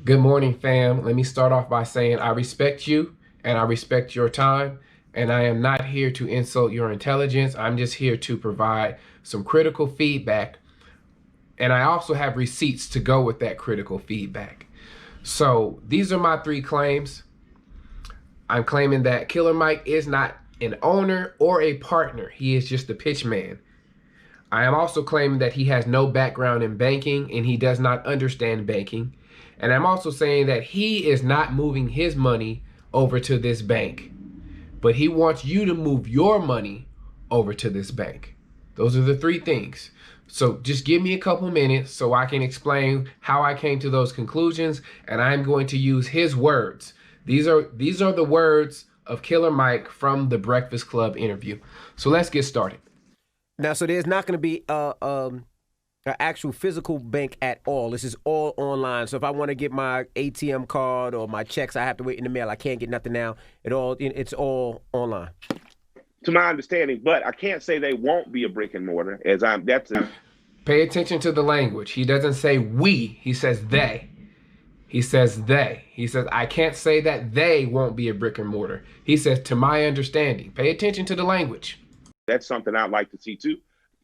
Good morning, fam. Let me start off by saying I respect you and I respect your time. And I am not here to insult your intelligence. I'm just here to provide some critical feedback. And I also have receipts to go with that critical feedback. So these are my three claims. I'm claiming that Killer Mike is not an owner or a partner, he is just a pitch man. I am also claiming that he has no background in banking and he does not understand banking. And I'm also saying that he is not moving his money over to this bank, but he wants you to move your money over to this bank. Those are the three things. So just give me a couple minutes so I can explain how I came to those conclusions, and I'm going to use his words. These are the words of Killer Mike from the Breakfast Club interview. So let's get started. Now, so there's not going to be an actual physical bank at all. This is all online. So if I want to get my ATM card or my checks, I have to wait in the mail. I can't get nothing now. It's all online. To my understanding, but I can't say they won't be a brick and mortar. Pay attention to the language. He doesn't say we. He says they. He says they. He says I can't say that they won't be a brick and mortar. He says to my understanding. Pay attention to the language. That's something I'd like to see too.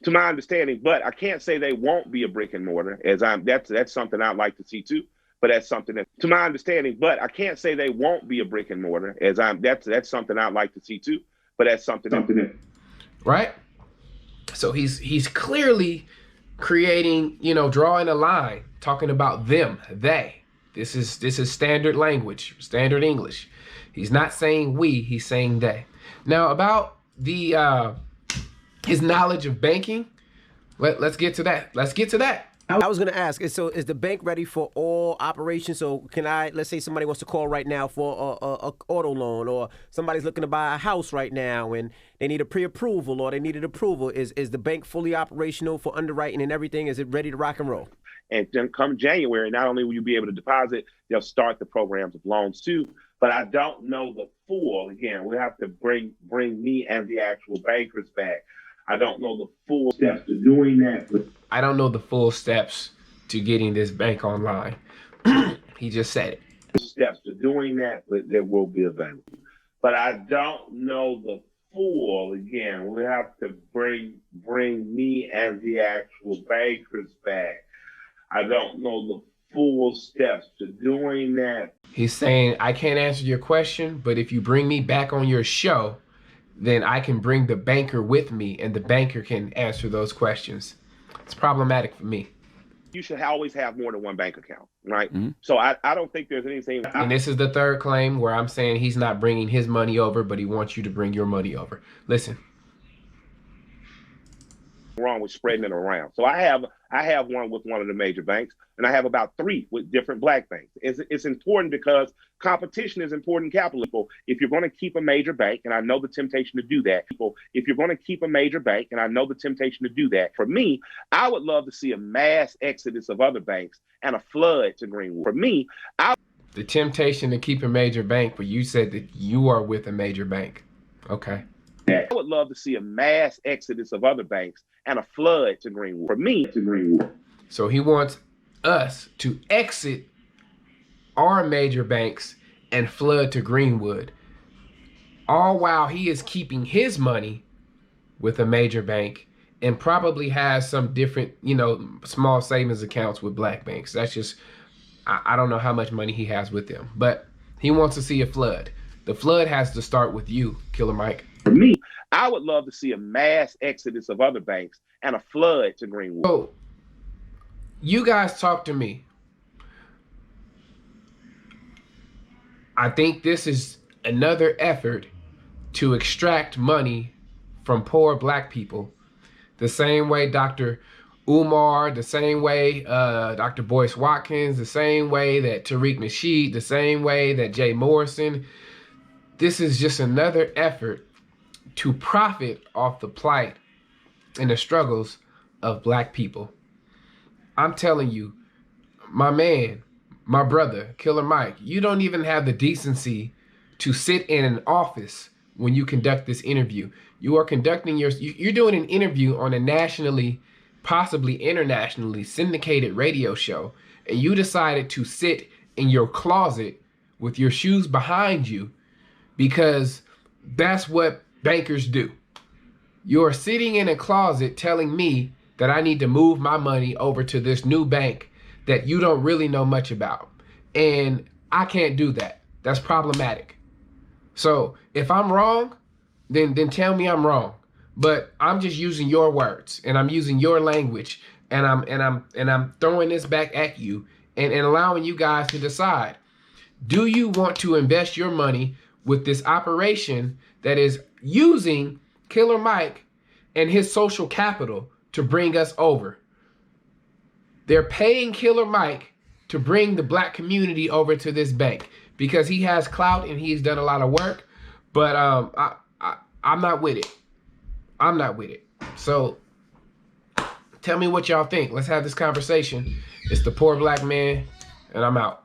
To my understanding, but I can't say they won't be a brick and mortar. That's something I'd like to see too. But that's something that, to my understanding, but I can't say they won't be a brick and mortar. That's something I'd like to see too. But that's something that, right? So he's clearly creating, drawing a line, talking about them, they. This is standard language, standard English. He's not saying we, he's saying they. Now about the his knowledge of banking, let's get to that. I was going to ask, so is the bank ready for all operations? So let's say somebody wants to call right now for a auto loan, or somebody's looking to buy a house right now and they need a pre-approval or they needed approval. Is the bank fully operational for underwriting and everything? Is it ready to rock and roll? and then come January, not only will you be able to deposit, they'll start the programs of loans too. But I don't know the full. Again, we have to bring me and the actual bankers back. I don't know the full steps to doing that. But I don't know the full steps to getting this bank online. He just said it. Steps to doing that, but there will be available. But I don't know the full. Again, we have to bring me and the actual bankers back. I don't know the full steps to doing that. He's saying, I can't answer your question, but if you bring me back on your show, then I can bring the banker with me and the banker can answer those questions. It's problematic for me. You should always have more than one bank account, right? Mm-hmm. So I don't think there's anything. And this is the third claim where I'm saying he's not bringing his money over, but he wants you to bring your money over. Listen. Wrong with spreading it around. So I have one with one of the major banks, and I have about 3 with different black banks. It's important because competition is important capital. If you're going to keep a major bank, and I know the temptation to do that, if you're going to keep a major bank, and I know the temptation to do that, for me, I would love to see a mass exodus of other banks and a flood to Greenwood. For me, the temptation to keep a major bank, but you said that you are with a major bank. Okay. I would love to see a mass exodus of other banks and a flood to Greenwood. For me, to Greenwood. So he wants us to exit our major banks and flood to Greenwood, all while he is keeping his money with a major bank and probably has some different, small savings accounts with black banks. That's just, I don't know how much money he has with them, but he wants to see a flood. The flood has to start with you, Killer Mike. For me, I would love to see a mass exodus of other banks and a flood to Greenwood. So, you guys talk to me. I think this is another effort to extract money from poor black people. The same way Dr. Umar, the same way Dr. Boyce Watkins, the same way that Tariq Nasheed, the same way that Jay Morrison. This is just another effort to profit off the plight and the struggles of black people. I'm telling you, my man, my brother, Killer Mike, you don't even have the decency to sit in an office when you conduct this interview. You are conducting you're doing an interview on a nationally, possibly internationally syndicated radio show, and you decided to sit in your closet with your shoes behind you, because that's what bankers do. You're sitting in a closet telling me that I need to move my money over to this new bank that you don't really know much about. And I can't do that. That's problematic. So if I'm wrong, then tell me I'm wrong. But I'm just using your words and I'm using your language, and I'm throwing this back at you and allowing you guys to decide. Do you want to invest your money with this operation that is using Killer Mike and his social capital to bring us over? They're paying Killer Mike to bring the black community over to this bank because he has clout and he's done a lot of work. But I'm not with it. I'm not with it. So tell me what y'all think. Let's have this conversation. It's the Poor Black Man, and I'm out.